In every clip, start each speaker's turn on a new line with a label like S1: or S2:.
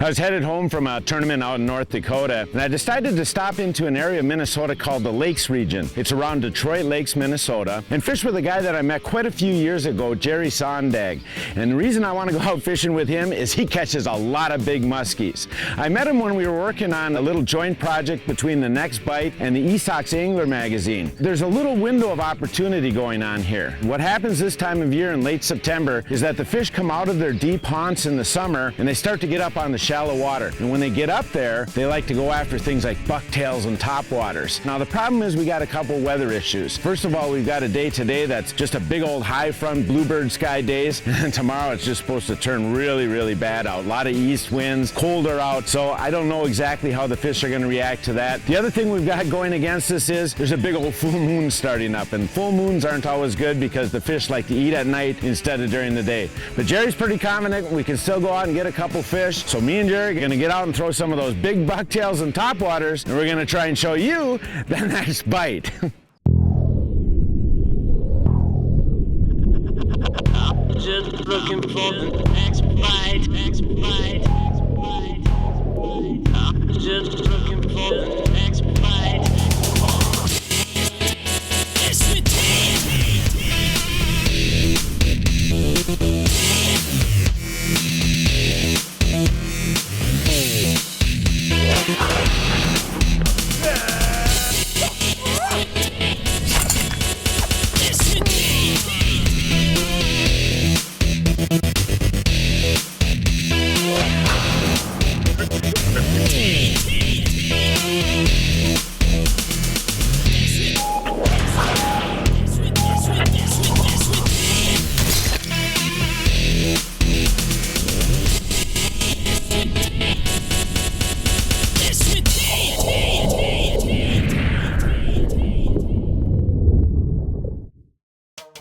S1: I was headed home from a tournament out in North Dakota, and I decided to stop into an area of Minnesota called the Lakes region. It's around Detroit Lakes, Minnesota, and fish with a guy that I met quite a few years ago, Jerry Sondag. And the reason I want to go out fishing with him is he catches a lot of big muskies. I met him when we were working on a little joint project between the Next Bite and the Esox Angler magazine. There's a little window of opportunity going on here. What happens this time of year in late September is that the fish come out of their deep haunts in the summer and they start to get up on the shallow water. And when they get up there, they like to go after things like bucktails and topwaters. Now the problem is we got a couple weather issues. First of all, we've got a day today that's just a big old high front bluebird sky days, and tomorrow it's just supposed to turn really, really bad out. A lot of east winds, colder out, so I don't know exactly how the fish are going to react to that. The other thing we've got going against us is there's a big old full moon starting up, and full moons aren't always good because the fish like to eat at night instead of during the day. But Jerry's pretty confident we can still go out and get a couple fish, so me and Jerry are going to get out and throw some of those big bucktails and topwaters, and we're going to try and show you the next bite.
S2: Just looking for the next bite, next bite, next bite, next bite. Just looking for the next bite. Yes, we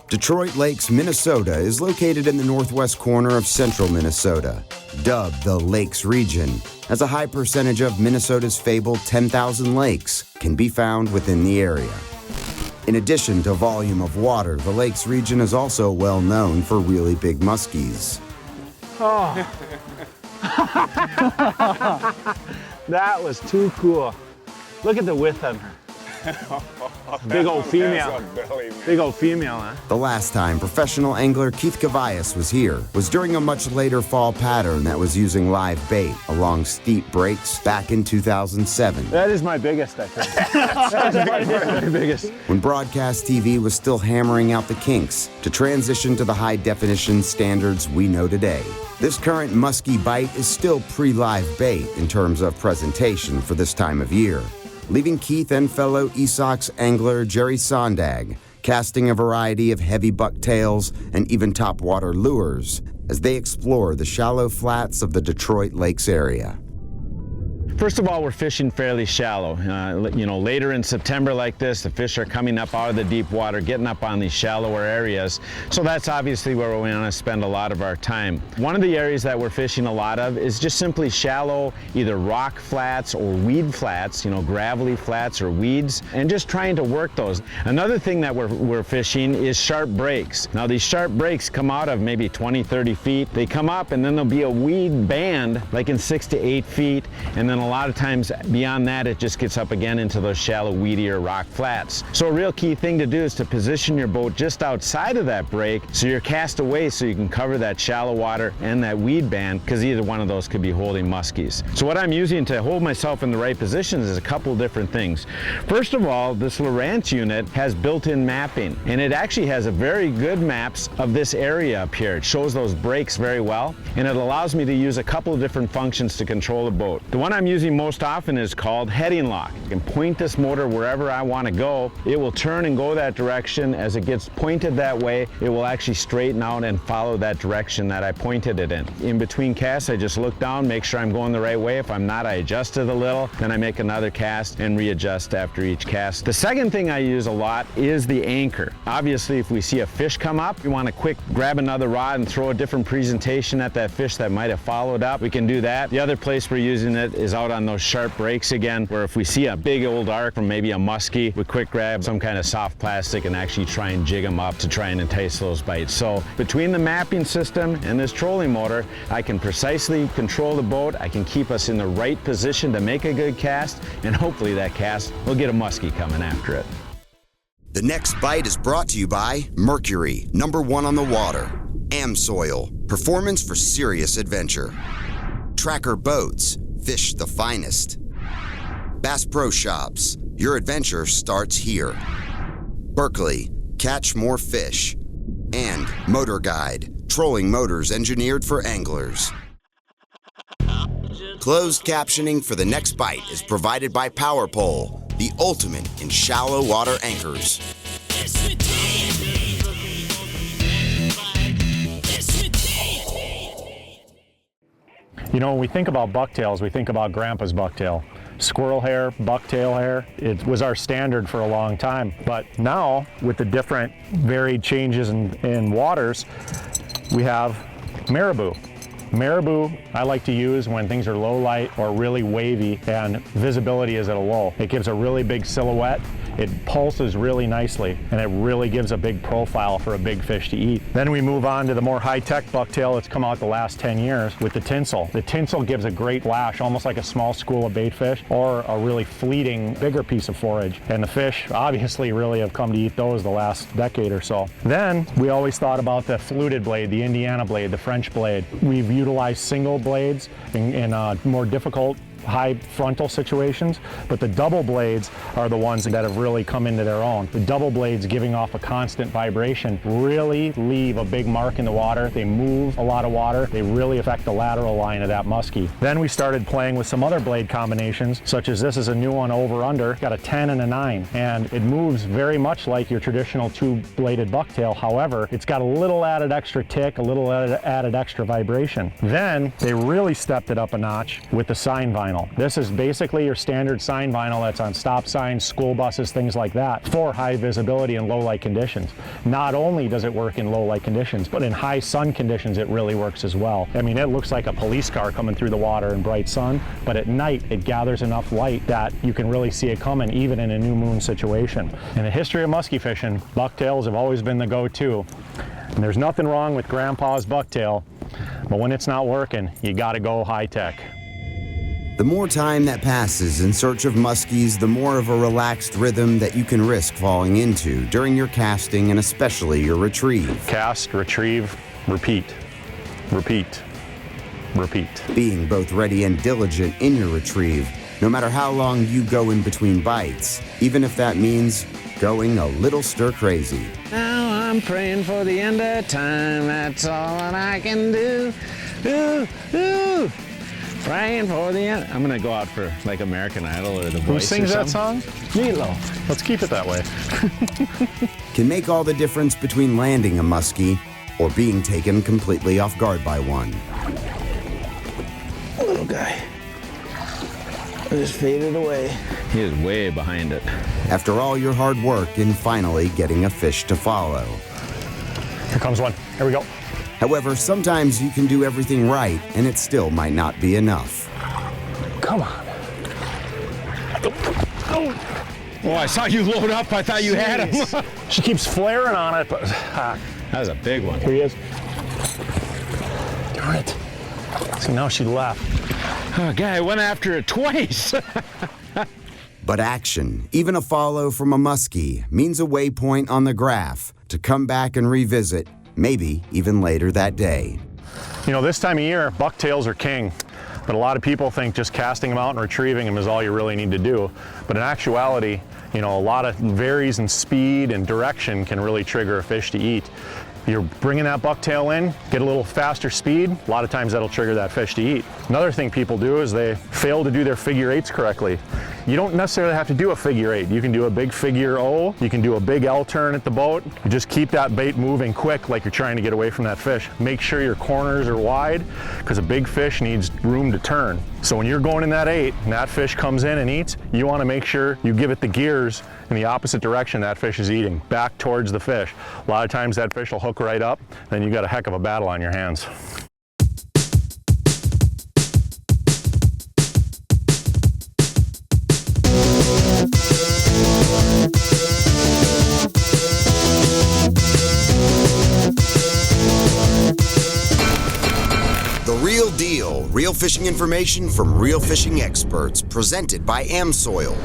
S3: Detroit Lakes, Minnesota is located in the northwest corner of central Minnesota. Dubbed the Lakes region, as a high percentage of Minnesota's fabled 10,000 lakes can be found within the area. In addition to volume of water, the Lakes region is also well known for really big muskies.
S1: Oh. That was too cool. Look at the width on her. Big old female. Big old female, huh?
S3: The last time professional angler Keith Kavajecz was here was during a much later fall pattern that was using live bait along steep breaks back in 2007.
S1: That is my biggest, I think. That is my biggest.
S3: When broadcast TV was still hammering out the kinks to transition to the high-definition standards we know today. This current muskie bite is still pre-live bait in terms of presentation for this time of year, leaving Keith and fellow Esox angler Jerry Sondag casting a variety of heavy bucktails and even topwater lures as they explore the shallow flats of the Detroit Lakes area.
S1: First of all, we're fishing fairly shallow. You know, later in September like this, the fish are coming up out of the deep water, getting up on these shallower areas. So that's obviously where we want to spend a lot of our time. One of the areas that we're fishing a lot of is just simply shallow, either rock flats or weed flats, you know, gravelly flats or weeds, and just trying to work those. Another thing that we're fishing is sharp breaks. Now these sharp breaks come out of maybe 20, 30 feet. They come up and then there'll be a weed band like in 6 to 8 feet, and then a lot of times beyond that it just gets up again into those shallow weedier rock flats. So a real key thing to do is to position your boat just outside of that break so you're cast away so you can cover that shallow water and that weed band, because either one of those could be holding muskies. So what I'm using to hold myself in the right positions is a couple different things. First of all, this LOWRANCE unit has built-in mapping, and it actually has a very good maps of this area up here. It shows those breaks very well, and it allows me to use a couple of different functions to control the boat. The one I'm using most often is called heading lock. I can point this motor wherever I want to go. It will turn and go that direction. As it gets pointed that way, it will actually straighten out and follow that direction that I pointed it in. In between casts, I just look down, make sure I'm going the right way. If I'm not, I adjust it a little, then I make another cast and readjust after each cast. The second thing I use a lot is the anchor. Obviously, if we see a fish come up, we want to quick grab another rod and throw a different presentation at that fish that might have followed up. We can do that. The other place we're using it is out on those sharp breaks again, where if we see a big old arc from maybe a muskie, we quick grab some kind of soft plastic and actually try and jig them up to try and entice those bites. So between the mapping system and this trolling motor, I can precisely control the boat. I can keep us in the right position to make a good cast, and hopefully that cast will get a muskie coming after it.
S3: The next bite is brought to you by Mercury, #1 on the water. Amsoil, performance for serious adventure. Tracker Boats, fish the finest. Bass Pro Shops, your adventure starts here. Berkley, catch more fish. And MotorGuide, trolling motors engineered for anglers. Closed captioning for the next bite is provided by PowerPole, the ultimate in shallow water anchors.
S4: You know, when we think about bucktails, we think about Grandpa's bucktail. Squirrel hair, bucktail hair, it was our standard for a long time. But now, with the different varied changes in waters, we have marabou. Marabou I like to use when things are low light or really wavy and visibility is at a low. It gives a really big silhouette, it pulses really nicely, and it really gives a big profile for a big fish to eat. Then we move on to the more high-tech bucktail that's come out the last 10 years with the tinsel. The tinsel gives a great flash, almost like a small school of bait fish or a really fleeting bigger piece of forage. And the fish obviously really have come to eat those the last decade or so. Then we always thought about the fluted blade, the Indiana blade, the French blade. We've utilized single blades in more difficult high frontal situations, but the double blades are the ones that have really come into their own. The double blades giving off a constant vibration really leave a big mark in the water. They move a lot of water. They really affect the lateral line of that muskie. Then we started playing with some other blade combinations, such as this is a new one, over under, got a 10 and a 9, and it moves very much like your traditional two-bladed bucktail. However, it's got a little added extra tick, a little added extra vibration. Then they really stepped it up a notch with the sign vinyl. This is basically your standard sign vinyl that's on stop signs, school buses, things like that, for high visibility and low light conditions. Not only does it work in low light conditions, but in high sun conditions it really works as well. I mean, it looks like a police car coming through the water in bright sun, but at night it gathers enough light that you can really see it coming even in a new moon situation. In the history of muskie fishing, bucktails have always been the go-to. And there's nothing wrong with Grandpa's bucktail, but when it's not working, you gotta go high tech.
S3: The more time that passes in search of muskies, the more of a relaxed rhythm that you can risk falling into during your casting and especially your retrieve.
S4: Cast, retrieve, repeat, repeat, repeat.
S3: Being both ready and diligent in your retrieve, no matter how long you go in between bites, even if that means going a little stir crazy.
S1: Now I'm praying for the end of time, that's all that I can do. Ooh, ooh. Praying for the end. I'm gonna go out for like American Idol or The Voice.
S4: Who sings that song?
S1: Milo.
S4: Let's keep it that way.
S3: Can make all the difference between landing a muskie or being taken completely off guard by one.
S1: Little guy. Just faded away. He is way behind it.
S3: After all your hard work in finally getting a fish to follow.
S4: Here comes one. Here we go.
S3: However, sometimes you can do everything right and it still might not be enough.
S4: Come on.
S1: Oh, I saw you load up. I thought you had him.
S4: She keeps flaring on it, but
S1: That was a big one.
S4: here he is. Darn it. See, now she left.
S1: Oh, guy, I went after it twice.
S3: But action, even a follow from a muskie, means a waypoint on the graph to come back and revisit, maybe even later that day.
S4: You know, this time of year, bucktails are king. But a lot of people think just casting them out and retrieving them is all you really need to do. But in actuality, you know, a lot of varies in speed and direction can really trigger a fish to eat. You're bringing that bucktail in, get a little faster speed, a lot of times that'll trigger that fish to eat. Another thing people do is they fail to do their figure eights correctly. You don't necessarily have to do a figure eight. You can do a big figure O, you can do a big L turn at the boat. You just keep that bait moving quick like you're trying to get away from that fish. Make sure your corners are wide because a big fish needs room to turn. So when you're going in that eight and that fish comes in and eats, you want to make sure you give it the gears in the opposite direction that fish is eating, back towards the fish. A lot of times that fish will hook right up, then you got a heck of a battle on your hands.
S3: Real fishing information from real fishing experts, presented by AmSoil.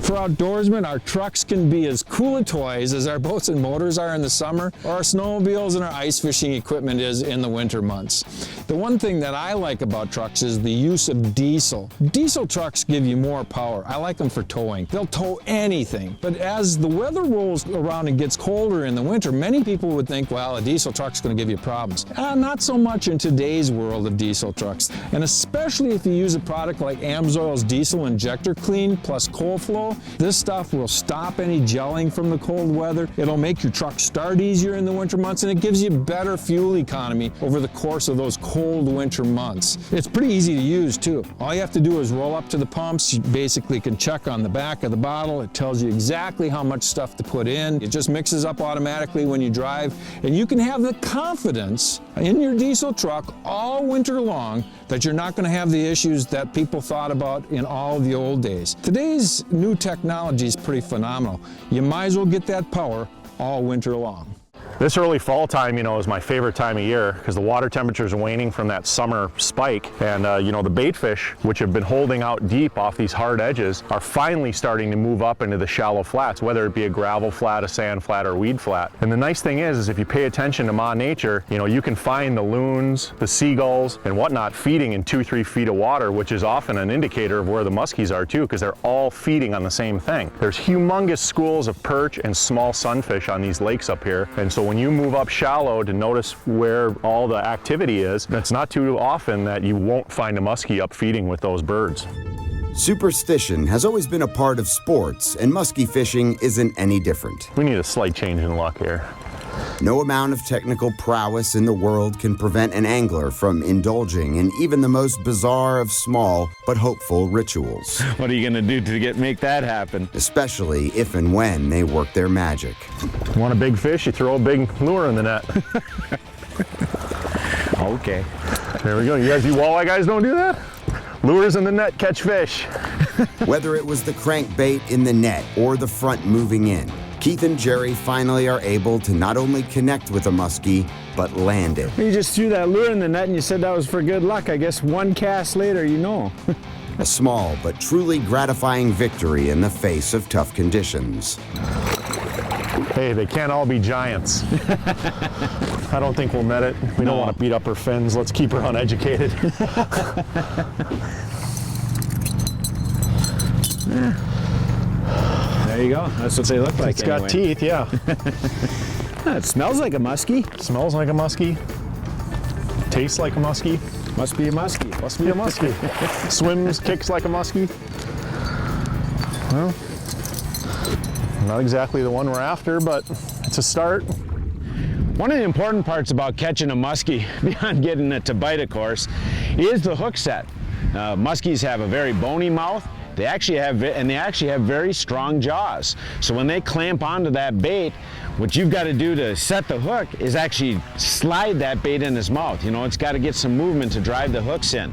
S5: For outdoorsmen, our trucks can be as cool a toys as our boats and motors are in the summer, or our snowmobiles and our ice fishing equipment is in the winter months. The one thing that I like about trucks is the use of diesel. Diesel trucks give you more power. I like them for towing. They'll tow anything. But as the weather rolls around and gets colder in the winter, many people would think, well, a diesel truck's going to give you problems. Not so much in today's world of diesel trucks. And especially if you use a product like AmSoil's Diesel Injector Clean plus Cold Flow, this stuff will stop any gelling from the cold weather. It'll make your truck start easier in the winter months, and it gives you better fuel economy over the course of those cold winter months. It's pretty easy to use too. All you have to do is roll up to the pumps. You basically can check on the back of the bottle. It tells you exactly how much stuff to put in. It just mixes up automatically when you drive, and you can have the confidence in your diesel truck all winter long that you're not going to have the issues that people thought about in all of the old days. Today's new technology is pretty phenomenal. You might as well get that power all winter long.
S4: This early fall time, is my favorite time of year because the water temperatures are waning from that summer spike. And, the bait fish, which have been holding out deep off these hard edges, are finally starting to move up into the shallow flats, whether it be a gravel flat, a sand flat, or a weed flat. And the nice thing is if you pay attention to Ma Nature, you can find the loons, the seagulls, and whatnot feeding in 2-3 feet of water, which is often an indicator of where the muskies are too, because they're all feeding on the same thing. There's humongous schools of perch and small sunfish on these lakes up here. And so when you move up shallow to notice where all the activity is, it's not too often that you won't find a muskie up feeding with those birds.
S3: Superstition has always been a part of sports, and muskie fishing isn't any different.
S4: We need a slight change in luck here.
S3: No amount of technical prowess in the world can prevent an angler from indulging in even the most bizarre of small but hopeful rituals.
S1: What are you going to do to make that happen?
S3: Especially if and when they work their magic.
S4: Want a big fish, you throw a big lure in the net.
S1: Okay.
S4: There we go. You walleye guys don't do that? Lures in the net, catch fish.
S3: Whether it was the crankbait in the net or the front moving in, Keith and Jerry finally are able to not only connect with a muskie, but land it.
S1: You just threw that lure in the net and you said that was for good luck. I guess one cast later,
S3: A small but truly gratifying victory in the face of tough conditions.
S4: Hey, they can't all be giants. I don't think we'll net it. We don't want to beat up her fins. Let's keep her uneducated.
S1: There you go. That's what they look like.
S4: It's got teeth, yeah.
S1: It smells like a muskie.
S4: Smells like a muskie. Tastes like a muskie.
S1: Must be a muskie.
S4: Must be a muskie. Swims, kicks like a muskie. Well, not exactly the one we're after, but it's a start.
S1: One of the important parts about catching a muskie, beyond getting it to bite, of course, is the hook set. Muskies have a very bony mouth. They actually have very strong jaws. So when they clamp onto that bait, what you've got to do to set the hook is actually slide that bait in his mouth. It's got to get some movement to drive the hooks in.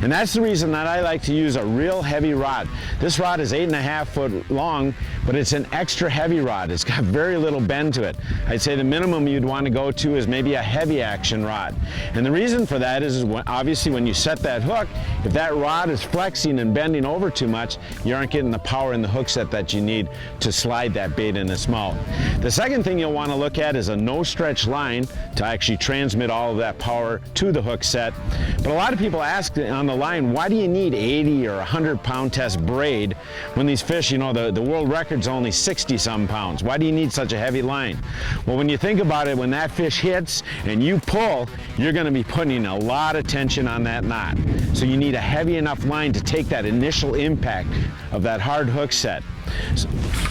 S1: And that's the reason that I like to use a real heavy rod. This rod is 8.5 foot long, but it's an extra heavy rod. It's got very little bend to it. I'd say the minimum you'd want to go to is maybe a heavy action rod. And the reason for that is obviously when you set that hook, if that rod is flexing and bending over too much, you aren't getting the power in the hook set that you need to slide that bait in its mouth. The second thing you'll want to look at is a no stretch line to actually transmit all of that power to the hook set. But a lot of people ask on the line, why do you need 80 or 100 pound test braid when these fish, the world record's only 60 some pounds? Why do you need such a heavy line? Well, when you think about it, when that fish hits and you pull, you're going to be putting a lot of tension on that knot. So you need a heavy enough line to take that initial impact of that hard hook set.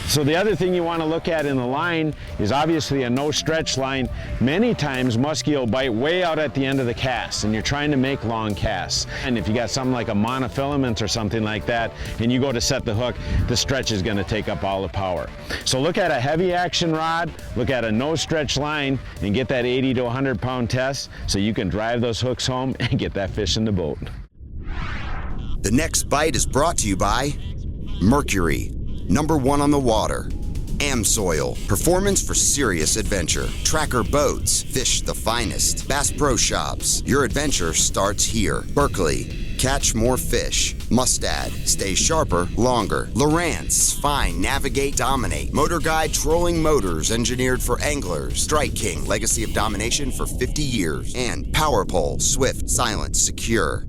S1: So the other thing you want to look at in the line is obviously a no stretch line. Many times muskie will bite way out at the end of the cast and you're trying to make long casts. And if you got something like a monofilament or something like that and you go to set the hook, the stretch is going to take up all the power. So look at a heavy action rod, look at a no stretch line, and get that 80 to 100 pound test so you can drive those hooks home and get that fish in the boat.
S3: The next bite is brought to you by Mercury, #1 on the water. Amsoil, performance for serious adventure. Tracker boats, fish the finest. Bass Pro Shops, your adventure starts here. Berkley, catch more fish. Mustad, stay sharper longer. LOWRANCE, find, navigate, dominate. MotorGuide trolling motors engineered for anglers. Strike King, legacy of domination for 50 years. And PowerPole, swift, silent, secure.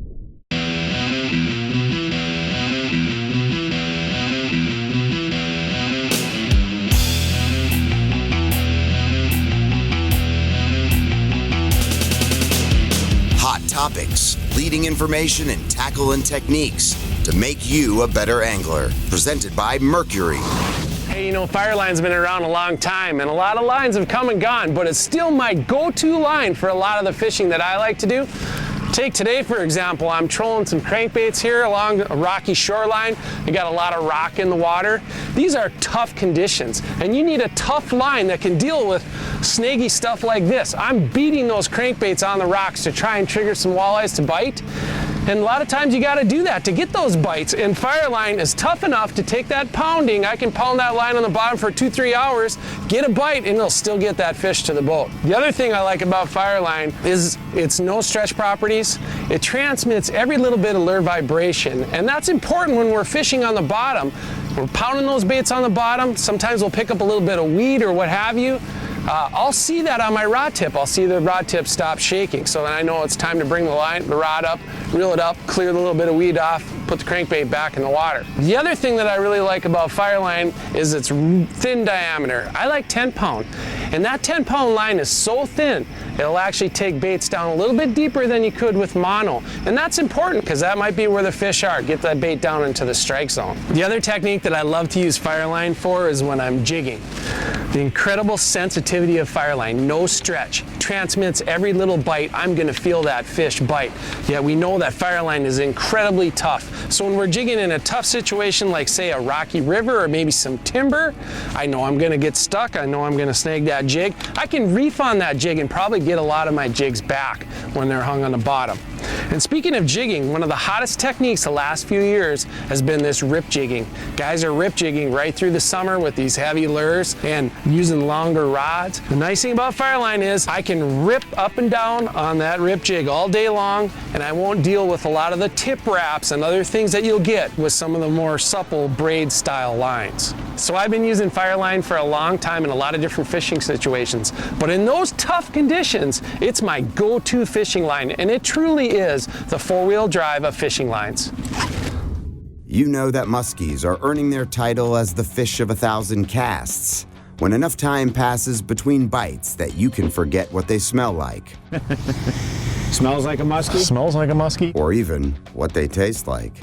S3: Hot topics, leading information, and tackle and techniques to make you a better angler. Presented by Mercury.
S6: Hey, you know, Fireline's been around a long time, and a lot of lines have come and gone, but it's still my go-to line for a lot of the fishing that I like to do. Take today, for example, I'm trolling some crankbaits here along a rocky shoreline. You got a lot of rock in the water. These are tough conditions, and you need a tough line that can deal with snaggy stuff like this. I'm beating those crankbaits on the rocks to try and trigger some walleyes to bite. And a lot of times you got to do that to get those bites. And Fireline is tough enough to take that pounding. I can pound that line on the bottom for 2-3 hours, get a bite, and it'll still get that fish to the boat. The other thing I like about Fireline is its no stretch properties. It transmits every little bit of lure vibration, and that's important when we're fishing on the bottom. We're pounding those baits on the bottom. Sometimes we'll pick up a little bit of weed or what have you. I'll see that on my rod tip. I'll see the rod tip stop shaking, so then I know it's time to bring the rod up, reel it up, clear the little bit of weed off, put the crankbait back in the water. The other thing that I really like about Fireline is its thin diameter. I like 10-pound, and that 10-pound line is so thin, it'll actually take baits down a little bit deeper than you could with mono. And that's important because that might be where the fish are. Get that bait down into the strike zone. The other technique that I love to use Fireline for is when I'm jigging. The incredible sensitivity of Fireline, no stretch, transmits every little bite. I'm gonna feel that fish bite. Yeah, we know that Fireline is incredibly tough. So when we're jigging in a tough situation, like say a rocky river or maybe some timber, I know I'm gonna get stuck. I know I'm gonna snag that jig. I can reef on that jig and probably get a lot of my jigs back when they're hung on the bottom. And speaking of jigging, one of the hottest techniques the last few years has been this rip jigging. Guys are rip jigging right through the summer with these heavy lures and using longer rods. The nice thing about Fireline is I can rip up and down on that rip jig all day long, and I won't deal with a lot of the tip wraps and other things that you'll get with some of the more supple braid style lines. So I've been using Fireline for a long time in a lot of different fishing situations, but in those tough conditions, it's my go-to fishing line, and it truly is the four-wheel drive of fishing lines.
S3: You know that muskies are earning their title as the fish of 1,000 casts when enough time passes between bites that you can forget what they smell like.
S1: Smells like a muskie?
S4: Smells like a muskie.
S3: Or even what they taste like.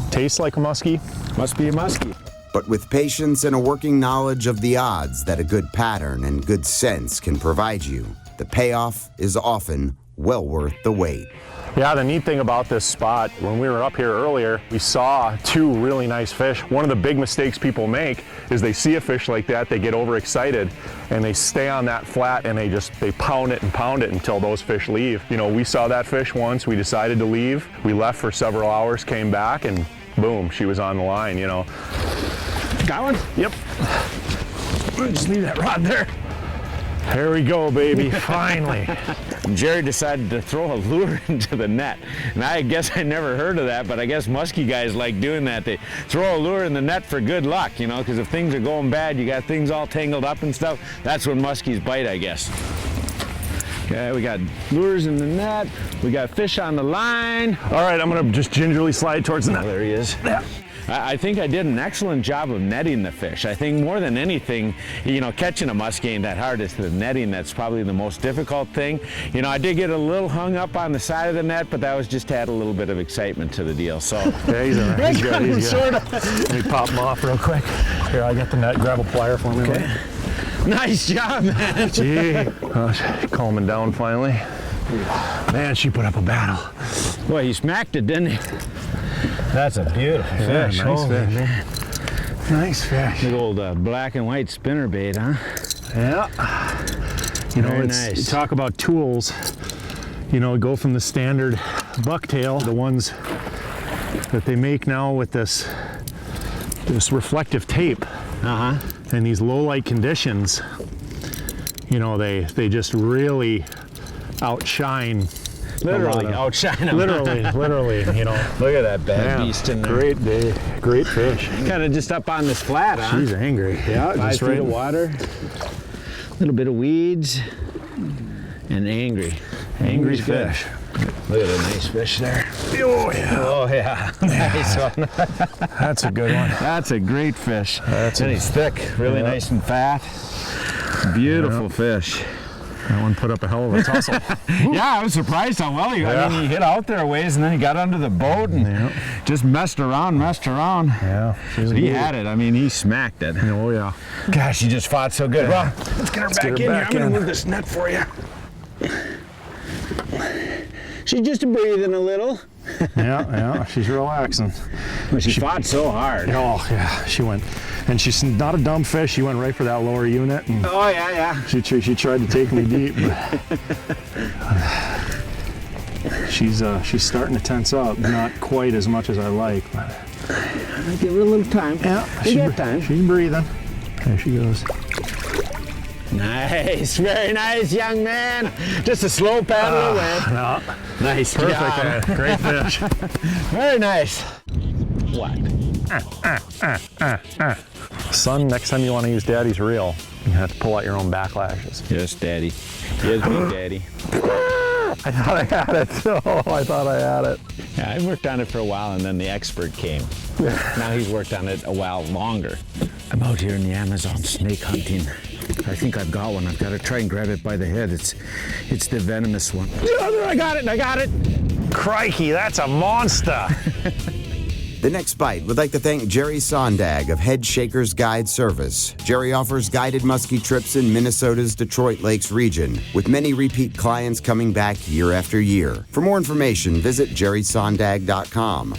S4: Tastes like a muskie.
S1: Must be a muskie.
S3: But with patience and a working knowledge of the odds that a good pattern and good sense can provide you, the payoff is often well worth the wait.
S4: Yeah, the neat thing about this spot, when we were up here earlier, we saw two really nice fish. One of the big mistakes people make is they see a fish like that, they get overexcited, and they stay on that flat and they pound it until those fish leave. You know, we saw that fish once, we decided to leave. We left for several hours, came back, and boom, she was on the line, you know.
S1: Got one?
S4: Yep.
S1: Just leave that rod there.
S4: There we go, baby, finally.
S1: Jerry decided to throw a lure into the net. And I guess I never heard of that, but I guess muskie guys like doing that. They throw a lure in the net for good luck, you know, because if things are going bad, you got things all tangled up and stuff, that's when muskies bite, I guess. Okay, we got lures in the net, we got fish on the line.
S4: All right, I'm gonna just gingerly slide towards the net.
S1: Oh, there he is.
S4: Yeah.
S1: I think I did an excellent job of netting the fish. I think more than anything, you know, catching a muskie ain't that hard. It's the netting that's probably the most difficult thing. You know, I did get a little hung up on the side of the net, but that was just to add a little bit of excitement to the deal. So
S4: yeah, he's all right. He's good. He's good.
S1: Sort of.
S4: Let me pop him off real quick. Here, I got the net. Grab a plier for me.
S1: Okay. Nice job, man.
S4: Gee, calming down finally. Man, she put up a battle.
S1: Boy, he smacked it, didn't he?
S4: That's a beautiful fish.
S1: Nice fish.
S4: Man. Nice fish.
S1: Big old black and white spinnerbait, huh?
S4: Yeah. You know,
S1: Very
S4: it's
S1: nice.
S4: You talk about tools. You know, go from the standard bucktail, the ones that they make now with this reflective tape. In these low light conditions, you know, they just really outshine.
S1: Literally outshine them.
S4: Literally, you know.
S1: Look at that bad beast in there.
S4: Great day, great fish.
S1: Kind of just up on this flat, huh?
S4: She's angry. Yeah,
S1: 5
S4: just
S1: feet
S4: right
S1: of water, a little bit of weeds, and angry. Angry fish. Look at a nice fish there.
S4: Oh yeah.
S1: Oh yeah. Nice one.
S4: That's a good one.
S1: That's a great fish.
S4: And
S1: he's thick, really nice and fat. Beautiful fish.
S4: That one put up a hell of a tussle.
S1: Yeah, I was surprised how well he. I mean, he hit out there a ways, and then he got under the boat and just messed around.
S4: Yeah.
S1: He had it. I mean, he smacked it.
S4: Oh yeah.
S1: Gosh, he just fought so good. Well, let's get her back in here. I'm gonna
S4: in.
S1: move this net for you. She's just breathing a little.
S4: Yeah, she's relaxing.
S1: But she fought so hard.
S4: Oh yeah, she went, and she's not a dumb fish. She went right for that lower unit. And
S1: Oh yeah.
S4: she tried to take me deep. But she's starting to tense up. Not quite as much as I like, but
S1: I'll give her a little time.
S4: yeah,
S1: time.
S4: she's breathing. There she goes.
S1: Nice, very nice, young man. Just a slow paddle away.
S4: No,
S1: Nice
S4: perfect.
S1: job.
S4: Great fish.
S1: Very nice. What?
S4: Son, next time you want to use Daddy's reel, you have to pull out your own backlashes.
S1: Yes, Daddy. Yes, big Daddy.
S4: I thought I had it. Oh, I thought I had it.
S1: Yeah, I worked on it for a while, and then the expert came. Now he's worked on it a while longer. I'm out here in the Amazon snake hunting. I think I've got one. I've got to try and grab it by the head. It's the venomous one. I got it.
S4: Crikey, that's a monster.
S3: The next bite would like to thank Jerry Sondag of Head Shakers Guide Service. Jerry offers guided muskie trips in Minnesota's Detroit Lakes region, with many repeat clients coming back year after year. For more information, visit jerrysondag.com.